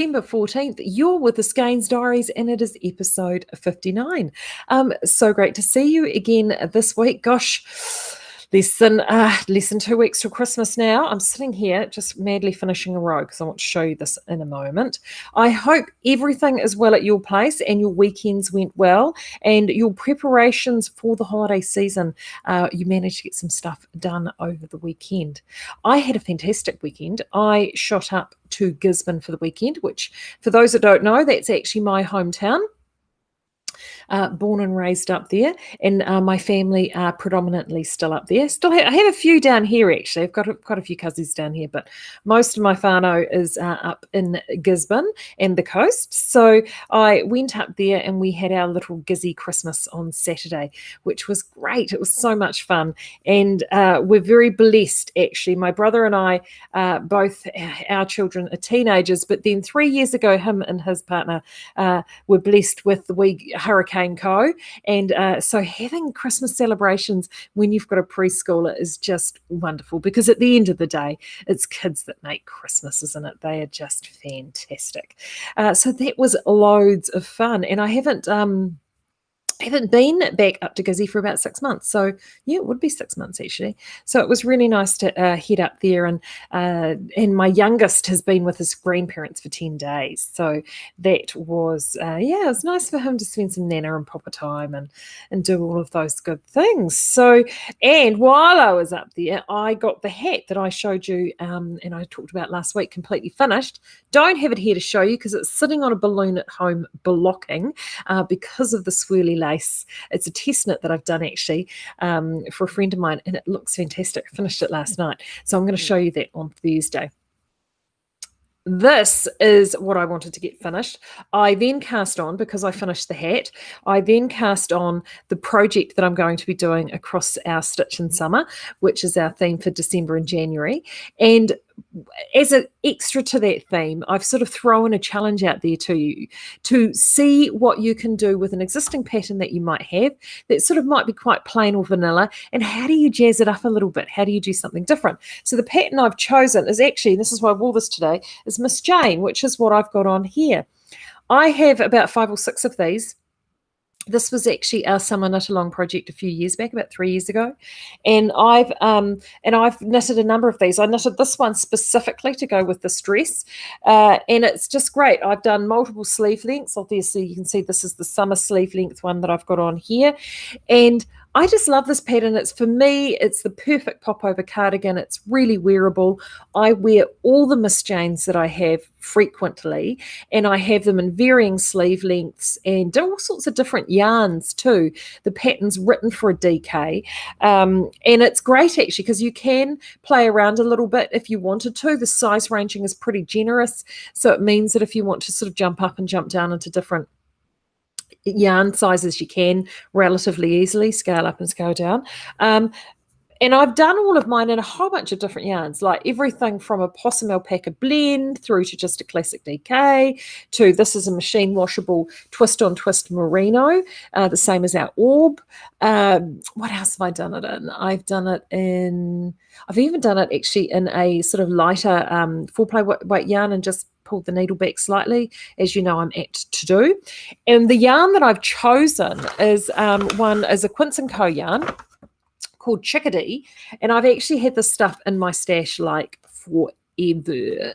September 14th, you're with the Skeinz Diaries, and it is episode 59. So great to see you again this week. Gosh, less than 2 weeks till Christmas now. I'm sitting here just madly finishing a row because I want to show you this in a moment. I hope everything is well at your place and your weekends went well and your preparations for the holiday season, you managed to get some stuff done over the weekend. I had a fantastic weekend. I shot up to Gisborne for the weekend, which for those that don't know, that's actually my hometown. Born and raised up there, and my family are predominantly still up there. I have a few down here actually. I've got quite a few cousins down here, but most of my whānau is up in Gisborne and the coast. So I went up there and we had our little Gizzy Christmas on Saturday, which was great. It was so much fun, and we're very blessed actually. My brother and I, both our children are teenagers, but then 3 years ago, him and his partner were blessed with the wee Hurricane Co. And so having Christmas celebrations when you've got a preschooler is just wonderful, because at the end of the day, it's kids that make Christmas, isn't it? They are just fantastic. So that was loads of fun. And I haven't been back up to Gizzy for about 6 months. So yeah, it would be 6 months actually. So it was really nice to head up there, and my youngest has been with his grandparents for 10 days. So that was, it was nice for him to spend some Nana and Papa time and do all of those good things. So, and while I was up there, I got the hat that I showed you and I talked about last week, completely finished. Don't have it here to show you because it's sitting on a balloon at home blocking because of the swirly lace. It's a test knit that I've done actually for a friend of mine, and it looks fantastic. I finished it last night, so I'm going to show you that on Thursday. This is what I wanted to get finished. I then cast on, because I finished the hat, I then cast on the project that I'm going to be doing across our Stitch in Summer, which is our theme for December and January. And as an extra to that theme, I've sort of thrown a challenge out there to you to see what you can do with an existing pattern that you might have that sort of might be quite plain or vanilla, and how do you jazz it up a little bit? How do you do something different? So the pattern I've chosen is actually, and this is why I wore this today, is Miss Jane, which is what I've got on here. I have about 5 or 6 of these. This was actually our summer knit along project a few years back, about 3 years ago, and I've knitted a number of these. I knitted this one specifically to go with this dress, and it's just great. I've done multiple sleeve lengths. Obviously, you can see this is the summer sleeve length one that I've got on here, and I just love this pattern. For me, it's the perfect pop-over cardigan. It's really wearable. I wear all the Miss Janes that I have frequently, and I have them in varying sleeve lengths and all sorts of different yarns too. The pattern's written for a DK, and it's great actually because you can play around a little bit if you wanted to. The size ranging is pretty generous, so it means that if you want to sort of jump up and jump down into different yarn sizes, you can relatively easily scale up and scale down. And I've done all of mine in a whole bunch of different yarns, like everything from a possum alpaca blend through to just a classic DK to this is a machine washable twist on twist merino, the same as our orb. What else have I done it in? I've even done it actually in a sort of lighter 4-ply weight yarn and just pulled the needle back slightly, as you know I'm apt to do. And the yarn that I've chosen is a Quince & Co yarn called Chickadee, and I've actually had this stuff in my stash like forever.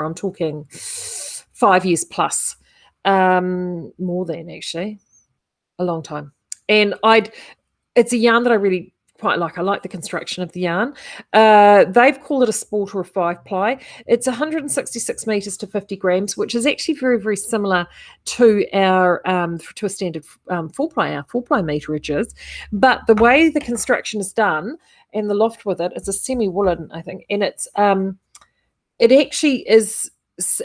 I'm talking 5 years plus, more than actually, a long time. And it's a yarn that I really quite like. I like the construction of the yarn. They've called it a sport or a 5-ply. It's 166 meters to 50 grams, which is actually very, very similar to our to a standard 4-ply, our 4-ply meterages. But the way the construction is done and the loft with it's a semi-woolen, I think, and it actually is.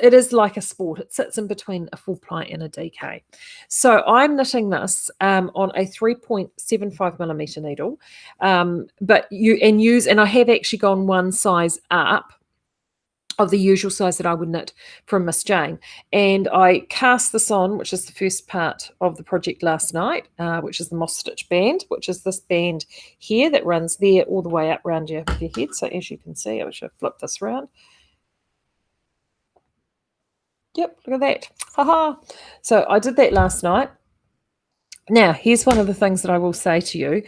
It is like a sport. It sits in between a 4-ply and a DK. So I'm knitting this on a 3.75 millimeter needle, and I have actually gone one size up of the usual size that I would knit from Miss Jane. And I cast this on, which is the first part of the project last night, which is the moss stitch band, which is this band here that runs there all the way up around your head. So as you can see, I should flip this around. Yep, look at that. Haha. So I did that last night. Now, here's one of the things that I will say to you.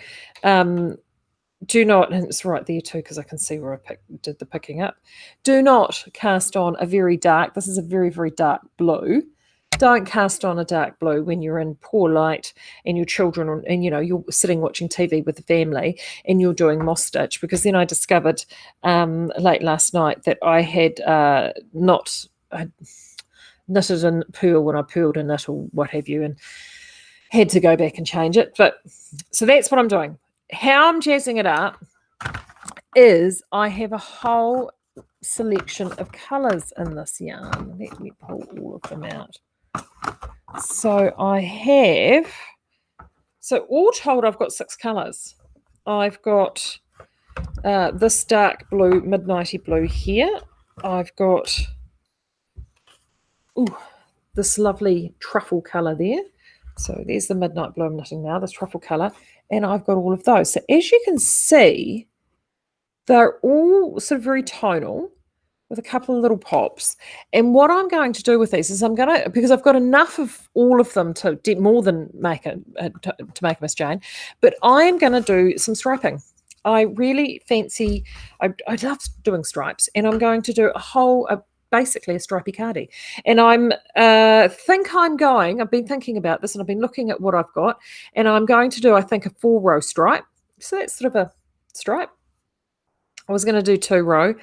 Do not, and it's right there too, because I can see where I did the picking up. Do not cast on a very dark, this is a very, very dark blue. Don't cast on a dark blue when you're in poor light and your children, and you're sitting watching TV with the family and you're doing moss stitch, because then I discovered late last night that I had I knitted in purl when I purled a knit or what have you, and had to go back and change it. But so that's what I'm doing. How I'm jazzing it up is I have a whole selection of colours in this yarn. Let me pull all of them out. So all told, I've got 6 colours. I've got this dark blue, midnighty blue here. I've got this lovely truffle colour there. So there's the midnight blue I'm knitting now, this truffle colour. And I've got all of those. So as you can see, they're all sort of very tonal with a couple of little pops. And what I'm going to do with these is because I've got enough of all of them to more than make to make a Miss Jane, but I am going to do some striping. I really fancy, I love doing stripes, and I'm going to do basically a stripy cardi. And I've been thinking about this, and I've been looking at what I've got, and I'm going to do, I think, a 4-row stripe. So that's sort of a stripe. I was going to do 2-row,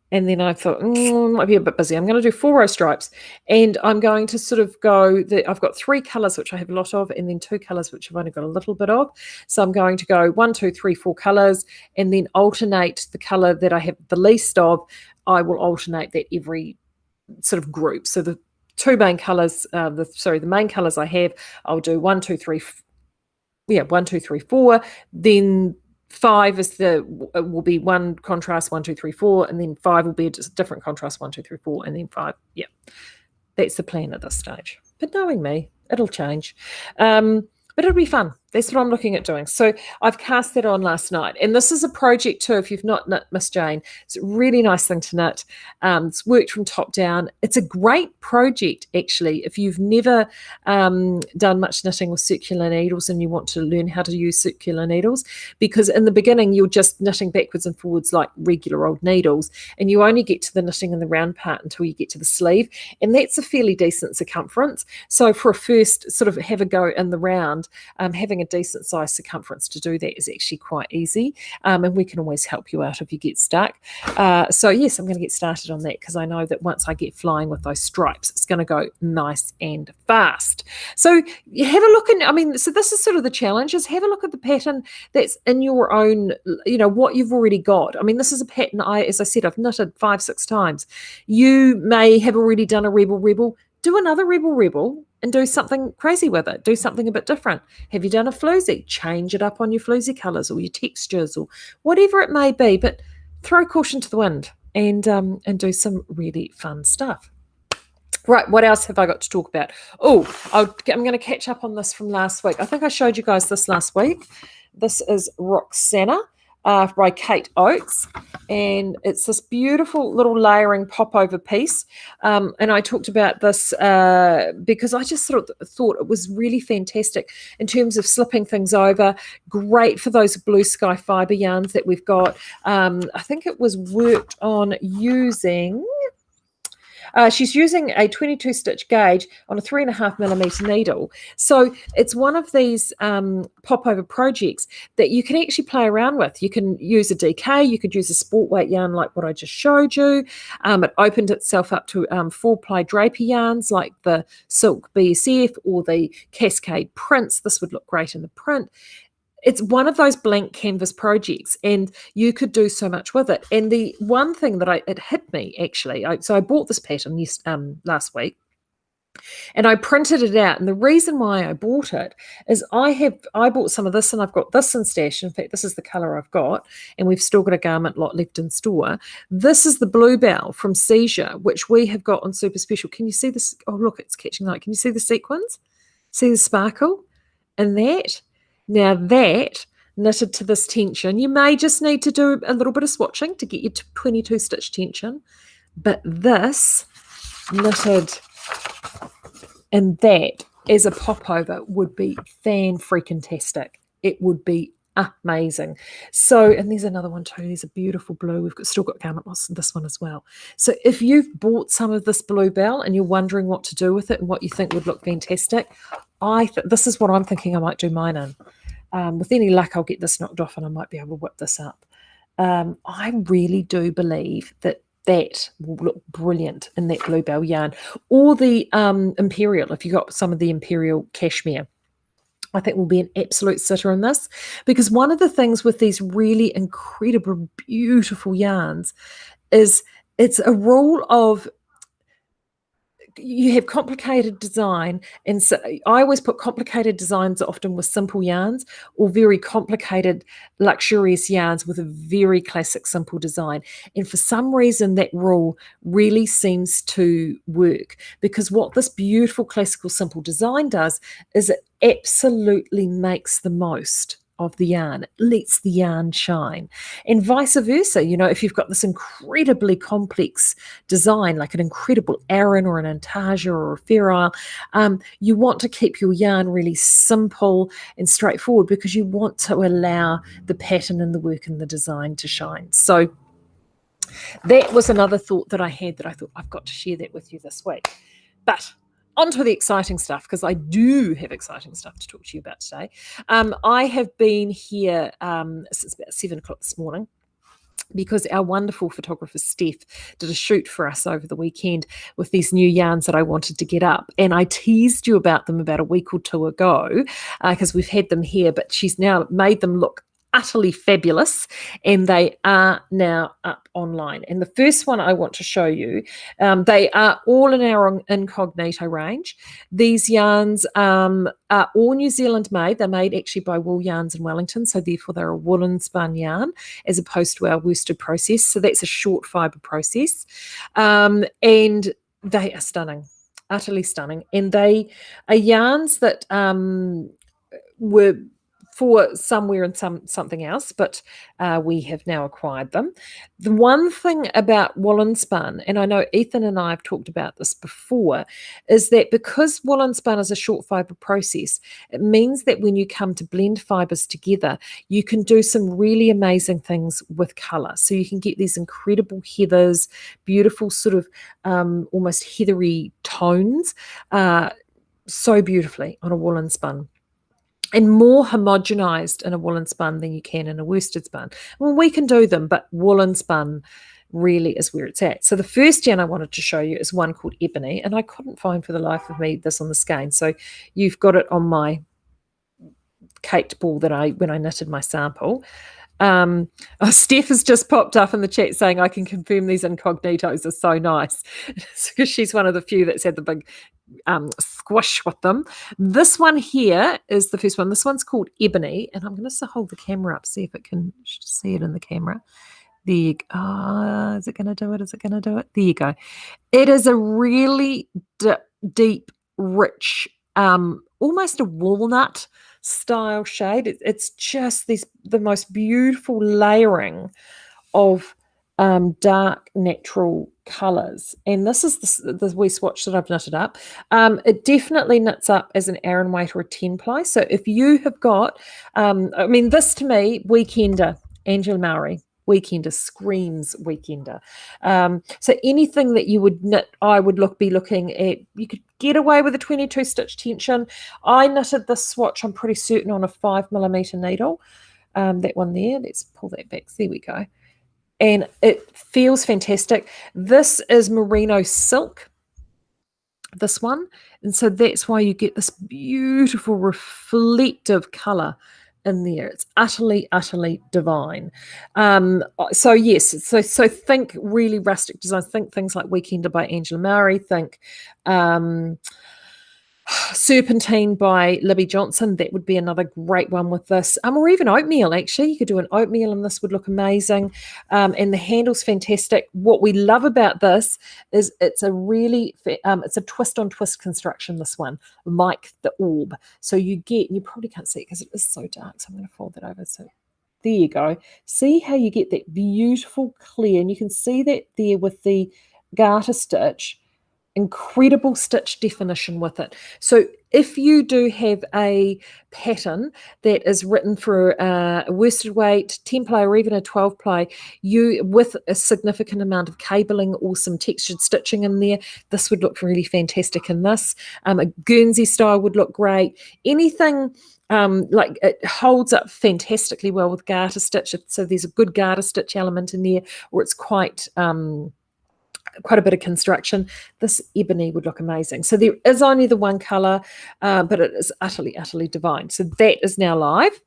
and then I thought, it might be a bit busy. I'm going to do 4-row stripes, and I'm going to sort of I've got 3 colours, which I have a lot of, and then 2 colours, which I've only got a little bit of. So I'm going to go 1, 2, 3, 4 colours, and then alternate the colour that I have the least of. I will alternate that every sort of group. So the 2 main colours, the main colours I have, I'll do 1, 2, 3, 1, 2, 3, 4. Then 5 will be 1 contrast, 1, 2, 3, 4, and then 5 will be a different contrast, 1, 2, 3, 4, and then 5. Yeah, that's the plan at this stage. But knowing me, it'll change. But it'll be fun. That's what I'm looking at doing. So I've cast that on last night. And this is a project too, if you've not knit Miss Jane. It's a really nice thing to knit. It's worked from top down. It's a great project, actually, if you've never done much knitting with circular needles and you want to learn how to use circular needles. Because in the beginning, you're just knitting backwards and forwards like regular old needles. And you only get to the knitting in the round part until you get to the sleeve. And that's a fairly decent circumference. So for a first sort of have a go in the round, having a decent size circumference to do that is actually quite easy, and we can always help you out if you get stuck. So yes, I'm going to get started on that, because I know that once I get flying with those stripes, it's going to go nice and fast. So you have a look, so this is sort of the challenge, is have a look at the pattern that's in your own, what you've already got. This is a pattern as I said, I've knitted 5-6 times. You may have already done a rebel. Do another rebel and do something crazy with it. Do something a bit different. Have you done a floozy? Change it up on your floozy colours or your textures or whatever it may be, but throw caution to the wind and do some really fun stuff. Right, what else have I got to talk about? I'm going to catch up on this from last week. I think I showed you guys this last week. This is Roxana by Kate Oates, and it's this beautiful little layering popover piece. And I talked about this because I just thought it was really fantastic in terms of slipping things over. Great for those blue sky fibre yarns that we've got. I think it was worked on using... she's using a 22 stitch gauge on a 3.5mm needle. So it's one of these popover projects that you can actually play around with. You can use a DK, you could use a sport weight yarn like what I just showed you. It opened itself up to 4-ply draper yarns like the Silk BSF or the Cascade Prints. This would look great in the print. It's one of those blank canvas projects, and you could do so much with it. And the one thing that it hit me, actually, so I bought this pattern last week, and I printed it out. And the reason why I bought it is I bought some of this, and I've got this in stash. In fact, this is the colour I've got, and we've still got a garment lot left in store. This is the Bluebell from Seizure, which we have got on Super Special. Can you see this? Oh, look, it's catching light. Can you see the sequins? See the sparkle in that? Now that knitted to this tension, you may just need to do a little bit of swatching to get your 22 stitch tension, but this knitted And that, as a popover, would be fan-freaking-tastic. It would be amazing. So, and there's another one too. There's a beautiful blue. We've still got garnet moss in this one as well. So if you've bought some of this bluebell and you're wondering what to do with it and what you think would look fantastic, this is what I'm thinking I might do mine in. With any luck, I'll get this knocked off and I might be able to whip this up. I really do believe that will look brilliant in that bluebell yarn, or the imperial. If you got some of the imperial cashmere, I think will be an absolute sitter in this, because one of the things with these really incredible, beautiful yarns is it's a rule of you have complicated design, and so I always put complicated designs often with simple yarns, or very complicated luxurious yarns with a very classic simple design. And for some reason that rule really seems to work, because what this beautiful classical simple design does is it absolutely makes the most of the yarn. It lets the yarn shine. And vice versa, if you've got this incredibly complex design, like an incredible Aran or an Intarsia or a Fair Isle, you want to keep your yarn really simple and straightforward, because you want to allow the pattern and the work and the design to shine. So that was another thought that I had, that I thought I've got to share that with you this week. But on to the exciting stuff, because I do have exciting stuff to talk to you about today. I have been here since about 7 o'clock this morning, because our wonderful photographer Steph did a shoot for us over the weekend with these new yarns that I wanted to get up. And I teased you about them about a week or two ago, because we've had them here, but she's now made them look utterly fabulous, and they are now up online. And the first one I want to show you, they are all in our Incognito range. These yarns are all New Zealand made. They're made actually by Wool Yarns in Wellington, so therefore they're a woolen spun yarn as opposed to our worsted process. So that's a short fibre process, and they are stunning, utterly stunning. And they are yarns that were for somewhere and something else, but we have now acquired them. The one thing about woolen spun, and I know Ethan and I have talked about this before, is that because woolen spun is a short fibre process, it means that when you come to blend fibres together, you can do some really amazing things with colour. So you can get these incredible heathers, beautiful sort of almost heathery tones, so beautifully on a woolen spun, and more homogenized in a woolen spun than you can in a worsted spun. Well, we can do them, but woolen spun really is where it's at. So the first yarn I wanted to show you is one called Ebony, and I couldn't find for the life of me this on the skein. So you've got it on my caked ball when I knitted my sample. Steph has just popped up in the chat saying, I can confirm these Incognitos are so nice, because she's one of the few that's had the big squish with them. This one here is the first one. This one's called Ebony, and I'm going to hold the camera up, see if it can see it in the camera. There you go. Is it going to do it? Is it going to do it? There you go. It is a really deep, rich, almost a walnut style shade. It's just the most beautiful layering of dark natural colours. And this is the wee swatch that I've knitted up. It definitely knits up as an Aran weight or a 10 ply. So if you have got, this to me, Weekender, Angela Maori, Weekender screams Weekender. So anything that you would knit, I would be looking at. You could get away with a 22 stitch tension. I knitted this swatch, I'm pretty certain, on a 5mm needle. That one there, let's pull that back. There we go. And it feels fantastic. This is merino silk, this one. And so that's why you get this beautiful reflective colour in there. It's utterly, utterly divine. So yes, so think really rustic designs. Think things like Weekender by Angela Maori. Think Serpentine by Libby Johnson. That would be another great one with this. Or even oatmeal, actually. You could do an oatmeal and this would look amazing. And the handle's fantastic. What we love about this is it's a really, it's a twist on twist construction, this one, like the orb. So you probably can't see it because it is so dark. So I'm going to fold that over. So there you go. See how you get that beautiful clear, and you can see that there with the garter stitch. incredible stitch definition with it. So if you do have a pattern that is written for a worsted weight, 10 ply, or even a 12 ply, you with a significant amount of cabling or some textured stitching in there, this would look really fantastic in this. A Guernsey style would look great. Anything like it holds up fantastically well with garter stitch. So there's a good garter stitch element in there, or it's quite a bit of construction. This ebony would look amazing. So there is only the one color, but it is utterly, utterly divine. So that is now live.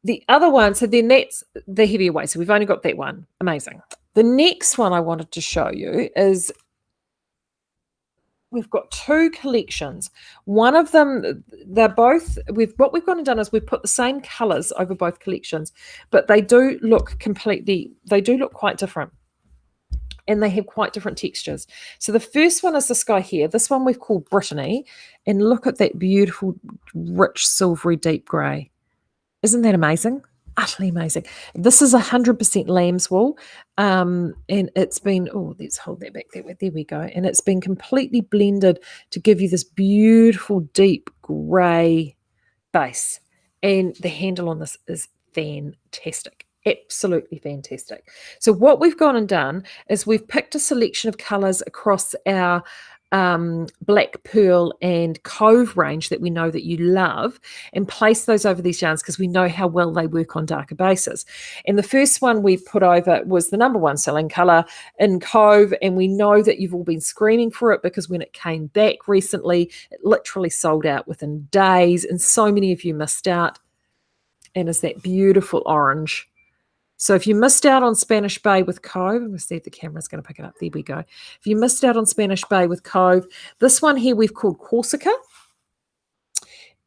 The other one, so then that's the heavier weight. So we've only got that one. Amazing. The next one I wanted to show you is we've got two collections. One of them, they're both, what we've gone and done is we've put the same colors over both collections, but they do look quite different. And they have quite different textures. So the first one is this guy here. This one we've called Brittany. And look at that beautiful, rich, silvery, deep grey. Isn't that amazing? Utterly amazing. This is 100% lamb's wool. And it's been, let's hold that back that way. There we go. And it's been completely blended to give you this beautiful, deep grey base. And the handle on this is fantastic. Absolutely fantastic. So what we've gone and done is we've picked a selection of colours across our Black Pearl and Cove range that we know that you love, and place those over these yarns because we know how well they work on darker bases. And the first one we put over was the number one selling colour in Cove, and we know that you've all been screaming for it because when it came back recently, it literally sold out within days, and so many of you missed out. And is that beautiful orange. So if you missed out on Spanish Bay with Cove, I'm going to see if the camera's going to pick it up. There we go. If you missed out on Spanish Bay with Cove, this one here we've called Corsica.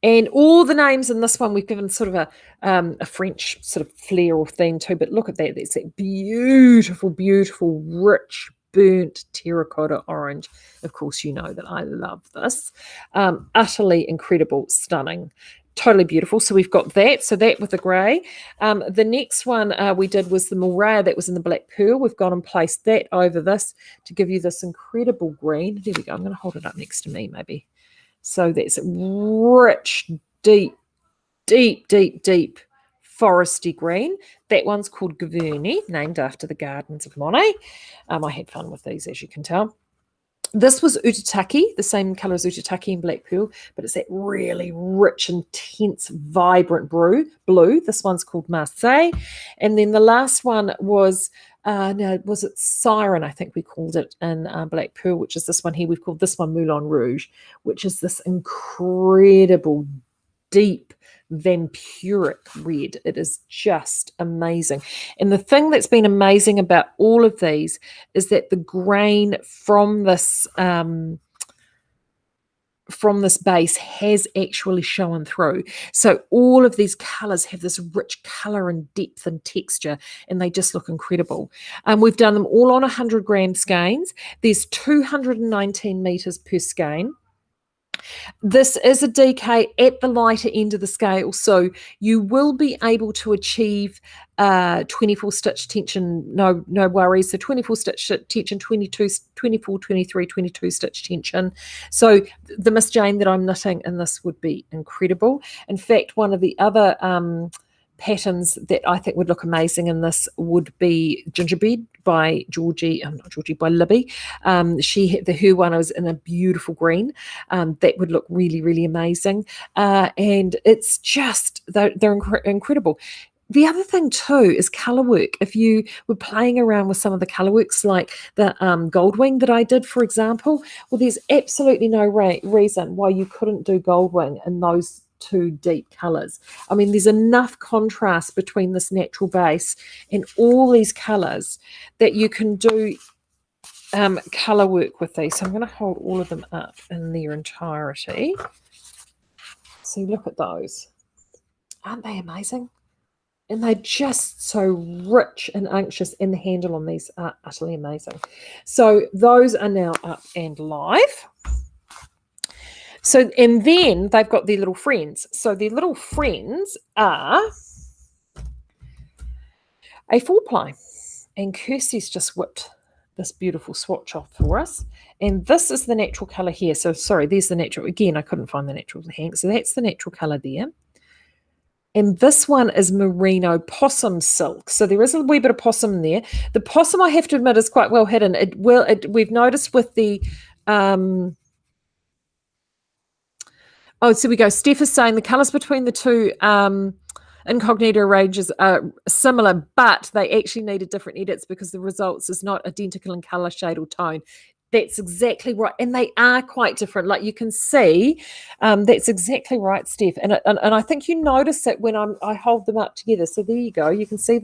And all the names in this one we've given sort of a French sort of flair or theme to. But look at that. There's that beautiful, beautiful, rich, burnt terracotta orange. Of course, you know that I love this. Utterly incredible, stunning. Totally beautiful. So we've got that. So that with the grey. The next one we did was the Morea that was in the Black Pearl. We've gone and placed that over this to give you this incredible green. There we go. I'm going to hold it up next to me maybe. So that's rich, deep, deep, deep, deep foresty green. That one's called Giverny, named after the gardens of Monet. I had fun with these, as you can tell. This was Utataki, the same colour as Utataki and Black Pearl, but it's that really rich, intense, vibrant blue. This one's called Marseille. And then the last one was, was it Siren, I think we called it, in Black Pearl, which is this one here. We've called this one Moulin Rouge, which is this incredible, deep, vampiric red. It is just amazing. And the thing that's been amazing about all of these is that the grain from this base has actually shown through. So all of these colors have this rich color and depth and texture, and they just look incredible. We've done them all on 100 gram skeins. There's 219 meters per skein. This is a DK at the lighter end of the scale, so you will be able to achieve 24 stitch tension, no worries. So 24 stitch tension, 22, 24, 23, 22 stitch tension. So the Miss Jane that I'm knitting in this would be incredible. In fact, one of the other patterns that I think would look amazing in this would be Gingerbread by by Libby. Her one was in a beautiful green. That would look really, really amazing. And it's just, they're incredible. The other thing too is colour work. If you were playing around with some of the colour works like the Goldwing that I did, for example, well, there's absolutely no reason why you couldn't do Goldwing in those two deep colours. I mean, there's enough contrast between this natural base and all these colours that you can do colour work with these. So I'm going to hold all of them up in their entirety. So look at those. Aren't they amazing? And they're just so rich and unctuous, and the handle on these are utterly amazing. So those are now up and live. So, and then they've got their little friends. So their little friends are a 4-ply. And Kirsty's just whipped this beautiful swatch off for us. And this is the natural colour here. So sorry, there's the natural. Again, I couldn't find the natural hank. So that's the natural colour there. And this one is merino possum silk. So there is a wee bit of possum in there. The possum, I have to admit, is quite well hidden. We've noticed with the oh, so we go. Steph is saying the colours between the two Incognito ranges are similar, but they actually needed different edits because the results is not identical in colour, shade, or tone. That's exactly right. And they are quite different. Like you can see, that's exactly right, Steph. And I think you notice it when I hold them up together. So there you go. You can see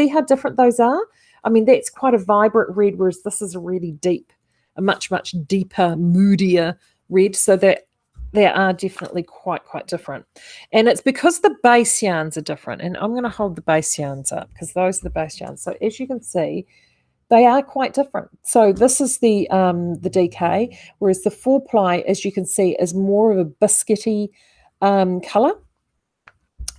how different those are. I mean, that's quite a vibrant red, whereas this is a really deep, a much, much deeper, moodier red. So that they are definitely quite different. And it's because the base yarns are different. And I'm going to hold the base yarns up because those are the base yarns. So as you can see, they are quite different. So this is the DK, whereas the 4-ply, as you can see, is more of a biscuity colour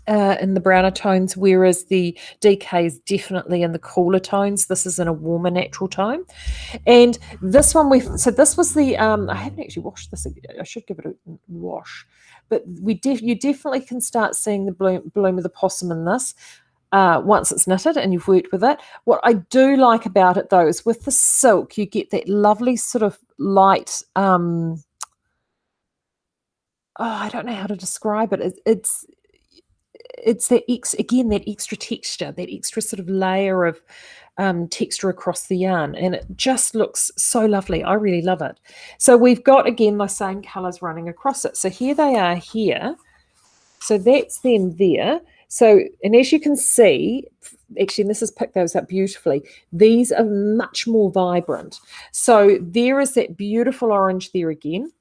in the browner tones, whereas the DK is definitely in the cooler tones. This is in a warmer natural tone. And this one, so this was the, I haven't actually washed this. I should give it a wash. But you definitely can start seeing the bloom of the possum in this. Once it's knitted and you've worked with it. What I do like about it, though, is with the silk, you get that lovely sort of light, I don't know how to describe it. It's that that extra texture, that extra sort of layer of texture across the yarn, and it just looks so lovely. I really love it. So we've got, again, the same colours running across it. So here they are here. So that's them there. So, and as you can see, actually, this has picked those up beautifully. These are much more vibrant. So there is that beautiful orange there again.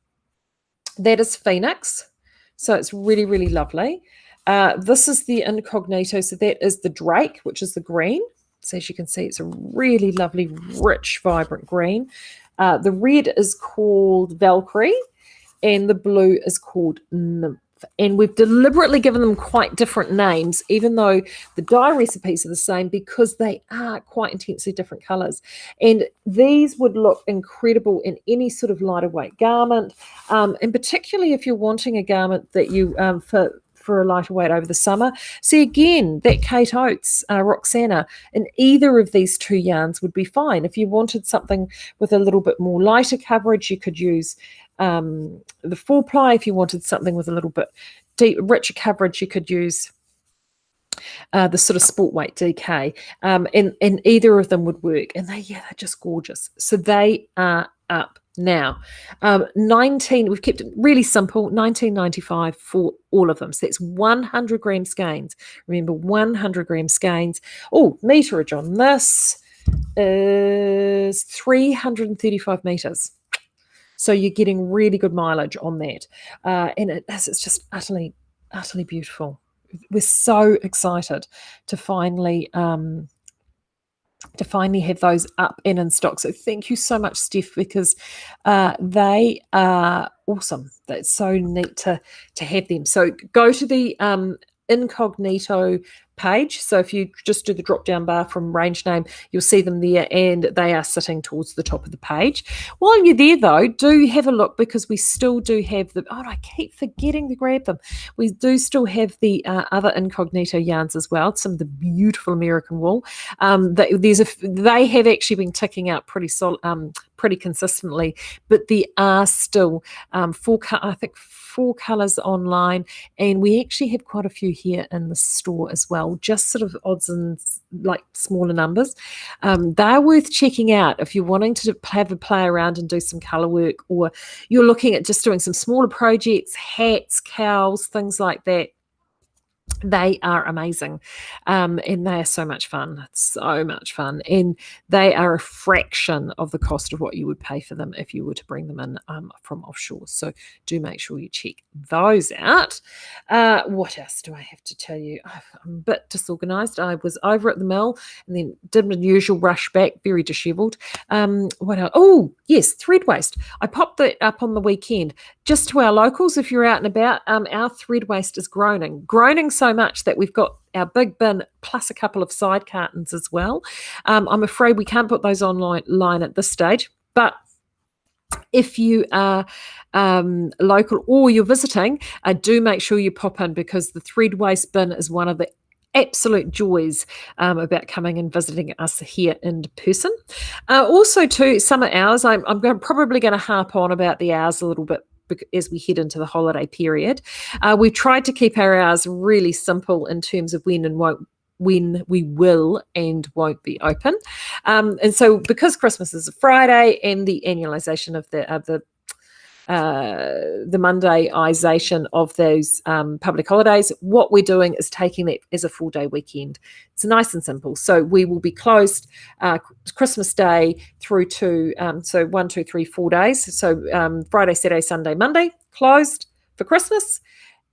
That is Phoenix. So it's really, really lovely. This is the Incognito. So that is the Drake, which is the green. So as you can see, it's a really lovely, rich, vibrant green. The red is called Valkyrie, and the blue is called Nymph. And we've deliberately given them quite different names, even though the dye recipes are the same, because they are quite intensely different colours. And these would look incredible in any sort of lighter weight garment, and particularly if you're wanting a garment that you for a lighter weight over the summer. See, again, that Kate Oates, Roxana, in either of these two yarns would be fine. If you wanted something with a little bit more lighter coverage, you could use the 4-ply. If you wanted something with a little bit richer coverage, you could use the sort of sport weight DK, and either of them would work. And they're just gorgeous. So they are up now. 19, we've kept it really simple, $19.95 for all of them. So that's 100 gram skeins. Remember, 100 gram skeins. Oh, meterage on this is 335 meters. So you're getting really good mileage on that. And it's just utterly, utterly beautiful. We're so excited to finally have those up and in stock. So thank you so much, Steph, because they are awesome. That's so neat to have them. So go to the Incognito page. So if you just do the drop down bar from range name, you'll see them there, and they are sitting towards the top of the page. While you're there, though, do have a look, because we still do have the, I keep forgetting to grab them. We do still have the other Incognito yarns as well, some of the beautiful American wool. They have actually been ticking out pretty consistently, but there are still four colours online, and we actually have quite a few here in the store as well, just sort of odds and like smaller numbers. They're worth checking out if you're wanting to have a play around and do some colour work, or you're looking at just doing some smaller projects, hats, cowls, things like that. They are amazing, and they are so much fun. And they are a fraction of the cost of what you would pay for them if you were to bring them in from offshore. So do make sure you check those out. What else do I have to tell you? I'm a bit disorganized. I was over at the mill and then did my usual rush back, very disheveled. What else? Oh yes, thread waste. I popped that up on the weekend just to our locals. If you're out and about, our thread waste is groaning so much that we've got our big bin plus a couple of side cartons as well. I'm afraid we can't put those online at this stage, but If you are local or you're visiting, do make sure you pop in, because the Threadway Spin is one of the absolute joys about coming and visiting us here in person. Also, too, summer hours. I'm probably going to harp on about the hours a little bit as we head into the holiday period. We've tried to keep our hours really simple in terms of when we will and won't be open. And so, because Christmas is a Friday and the annualization of the Mondayization of those public holidays, what we're doing is taking that as a full day weekend. It's nice and simple. So we will be closed Christmas Day through to, so 1, 2, 3, 4 days. So Friday, Saturday, Sunday, Monday, closed for Christmas,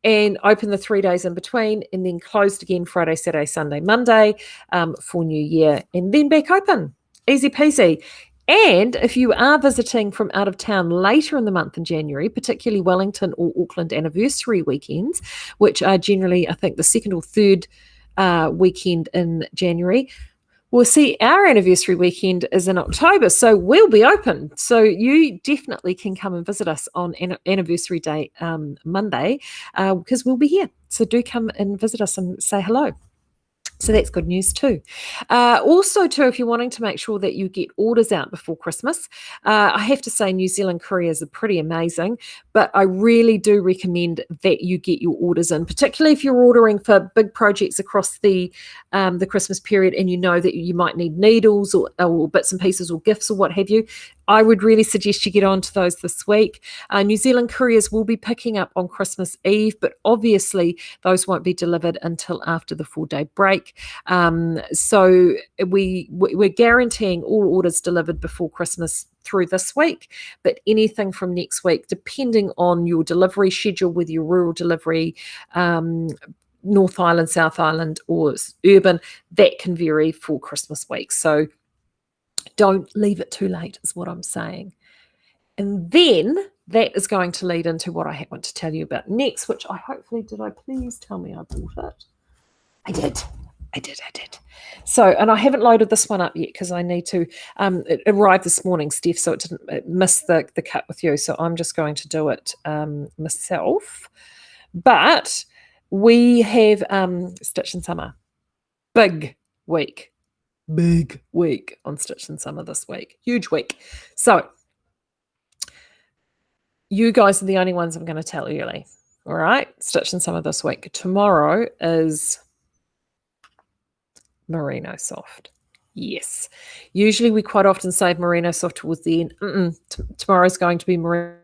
and open the 3 days in between, and then closed again Friday, Saturday, Sunday, Monday for New Year, and then back open. Easy peasy. And if you are visiting from out of town later in the month in January, particularly Wellington or Auckland anniversary weekends, which are generally, I think, the second or third weekend in January, well, see, our anniversary weekend is in October, so we'll be open. So you definitely can come and visit us on anniversary day, Monday, because we'll be here. So do come and visit us and say hello. So that's good news too. Also, too, if you're wanting to make sure that you get orders out before Christmas, I have to say New Zealand couriers are pretty amazing, but I really do recommend that you get your orders in, particularly if you're ordering for big projects across the Christmas period, and you know that you might need needles or bits and pieces or gifts or what have you. I would really suggest you get onto those this week. New Zealand couriers will be picking up on Christmas Eve, but obviously those won't be delivered until after the 4-day break. So we're guaranteeing all orders delivered before Christmas through this week, but anything from next week, depending on your delivery schedule, whether you're rural delivery, North Island, South Island, or urban, that can vary for Christmas week. So don't leave it too late, is what I'm saying. And then that is going to lead into what I want to tell you about next, which did I please tell me I bought it? I did. So, and I haven't loaded this one up yet because I need to, it arrived this morning, Steph, so it didn't miss the cut with you. So I'm just going to do it myself. But we have Stitch in Summer. Big week on Stitch in Summer this week. Huge week. So you guys are the only ones I'm going to tell early. All right. Stitch in Summer this week. Tomorrow is Merino Soft. Yes. Usually we quite often save Merino Soft towards the end. Tomorrow's going to be Merino